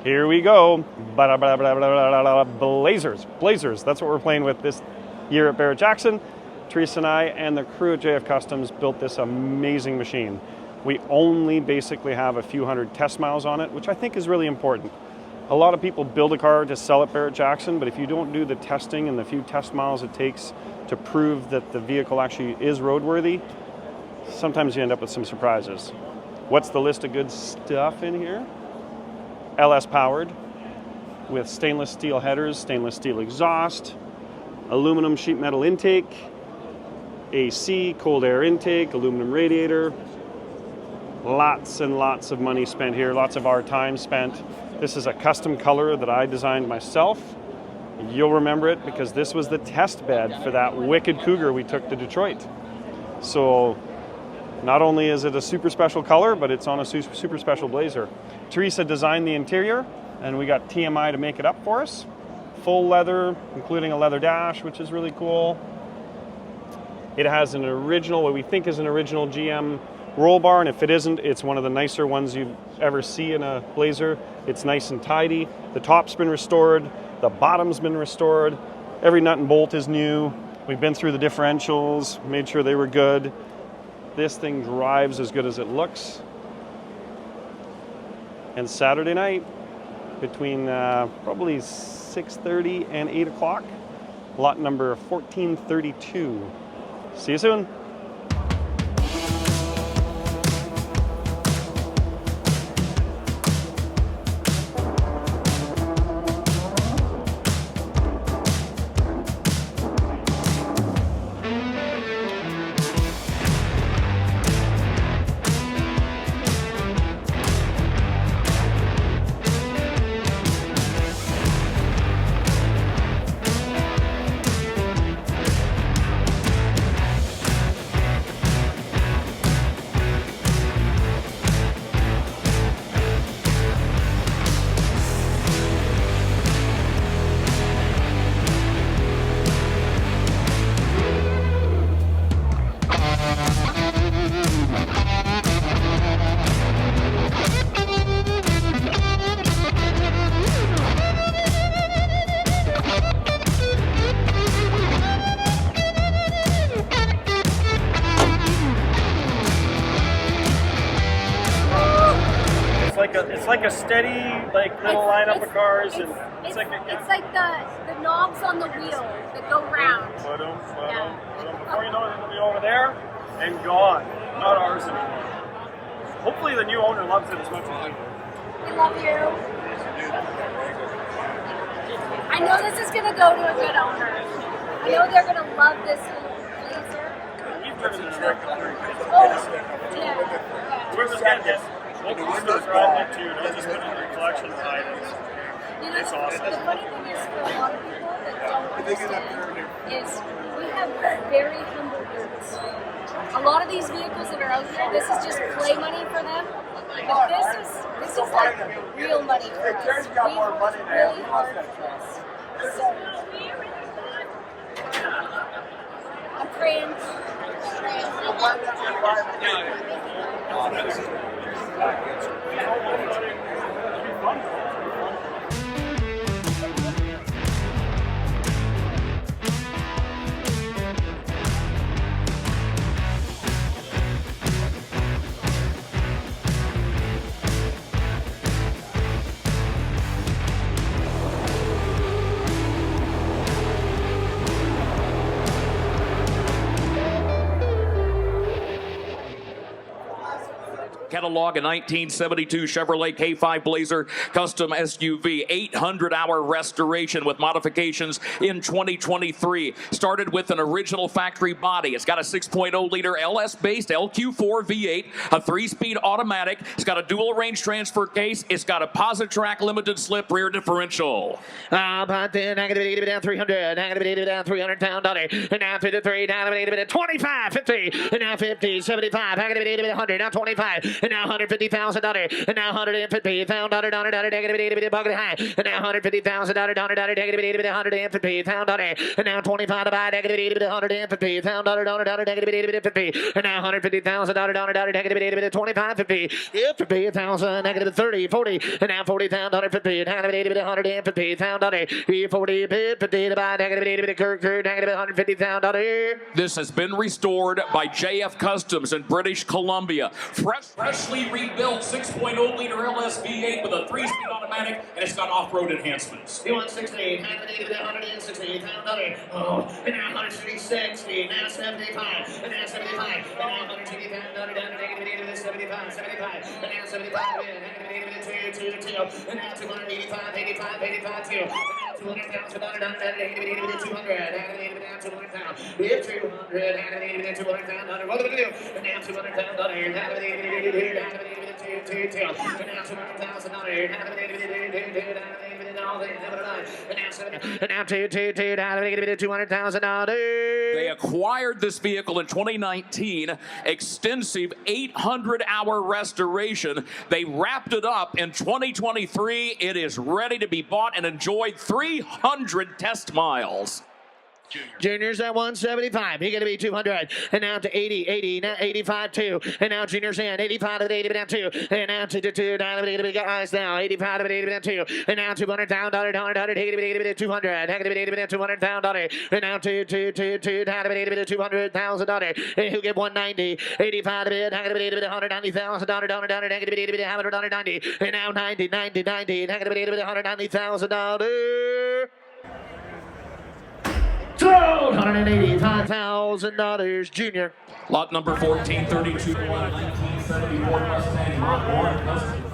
Here we go. Blazers. Blazers. That's what we're playing with this year at Barrett-Jackson. Teresa and I and the crew at JF Customs built this amazing machine. We only basically have a few hundred test miles on it, which I think is really important. A lot of people build a car to sell at Barrett-Jackson, but if you don't do the testing and the few test miles it takes to prove that the vehicle actually is roadworthy, sometimes you end up with some surprises. What's the list of good stuff in here? LS powered with stainless steel headers, stainless steel exhaust, aluminum sheet metal intake, AC, cold air intake, aluminum radiator. Lots and lots of money spent here, lots of our time spent. This is a custom color that I designed myself. You'll remember it because this was the test bed for that wicked Cougar we took to Detroit. So not only is it a super special color, but it's on a super special Blazer. Teresa designed the interior, and we got TMI to make it up for us. Full leather, including a leather dash, which is really cool. It has an original, what we think is an original GM roll bar, and if it isn't, it's one of the nicer ones you ever see in a Blazer. It's nice and tidy. The top's been restored. The bottom's been restored. Every nut and bolt is new. We've been through the differentials, made sure they were good. This thing drives as good as it looks. And Saturday night, between probably 6:30 and 8 o'clock, lot number 1432. See you soon. It's like a steady, little lineup of cars, and it's like the knobs on the wheel that go round. Before you know it, it'll be over there and gone. Not ours anymore. Hopefully, the new owner loves it as much as we do. We love you. I know this is going to go to a good owner. I know they're going to love this Blazer. We've driven the truck. We're just getting this. Local stores are all lit too. Don't just put it in your collection and hide it. It's awesome. The funny thing is, for a lot of people that don't understand, is we have very humble roots. A lot of these vehicles that are out there, this is just play money for them. But this is like real money for us. We worked really hard for this. So I'm praying. Catalog, a 1972 Chevrolet K5 Blazer custom SUV, 800-hour restoration with modifications in 2023. Started with an original factory body. It's got a 6.0-liter LS-based LQ4 V8, a 3-speed automatic. It's got a dual range transfer case. It's got a Positrack limited slip rear differential. Down 300, down 300, down dollar, and now 53, down 25, 50, and now 50, 75, 100, now 25. and now $150,000, and now $150,000, negative bucket high, and now $150,000, negative $150,000, and now 25 to buy, negative $150,000, negative 50, and now $150,000, negative 25, 50, 1,000, negative 30, 40, and now $40,000, 50, negative $150,000, 40, 50 to buy, negative $150,000. This has been restored by JF Customs in British Columbia. Freshly rebuilt 6.0 liter LS V8 with a 3-speed automatic, and it's got off-road enhancements. $160, $160,000. Oh, and now $160, now 75, and now 75, and now $160,000, negative 75, 75, and now 75, negative 2, and now 285, 85, 85, 2, and now $200,000, negative 200, negative 200,000, 200, negative 200,000. What do we do? And now $200,000, negative 2, and now $200,000, and now $200,000. They acquired this vehicle in 2019, extensive 800-hour restoration. They wrapped it up in 2023. It is ready to be bought and enjoyed 300 test miles. Junior's at 175. He's going to be 200. And now to 80, 80, now 85, 2. And now Junior's in 85 to 80, down 2. And now to 2, down to 80, guys now 85 to 80, down 2. And now $200,000, $200,000, $200,000. And now to $200,000. And he'll get 190, 85 to $190,000, negative $190. And now 90, negative $190,000. $185,000, Junior. Lot number 1432 1974 Mustang, Lot 1 Custom.